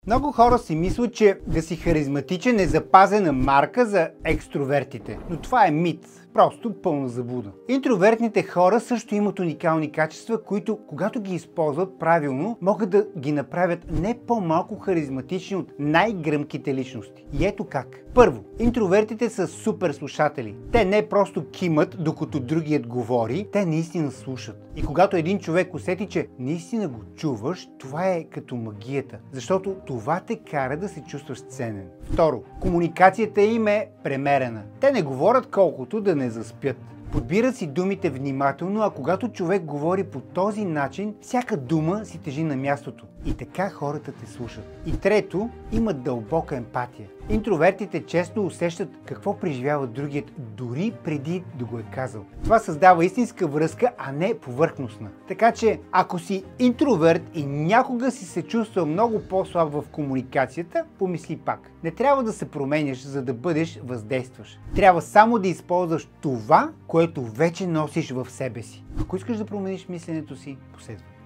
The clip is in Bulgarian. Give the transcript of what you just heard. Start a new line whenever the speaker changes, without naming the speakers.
Много хора си мислят, че да си харизматичен е запазена марка за екстровертите, но това е мит. Просто пълна заблуда. Интровертните хора също имат уникални качества, които, когато ги използват правилно, могат да ги направят не по-малко харизматични от най-гръмките личности. И ето как. Първо, интровертите са супер слушатели. Те не просто кимат, докато другият говори, те наистина слушат. И когато един човек усети, че наистина го чуваш, това е като магията, защото това те кара да се чувстваш ценен. Второ, комуникацията им е премерена. Те не говорят колкото да не заспят. Подбират си думите внимателно, а когато човек говори по този начин, всяка дума си тежи на мястото. И така хората те слушат. И трето, имат дълбока емпатия. Интровертите често усещат какво преживява другият дори преди да го е казал. Това създава истинска връзка, а не повърхностна. Така че, ако си интроверт и някога си се чувствал много по-слаб в комуникацията, помисли пак. Не трябва да се променяш, за да бъдеш въздействащ. Трябва само да използваш това, което вече носиш в себе си. Ако искаш да промениш мисленето си, последвай.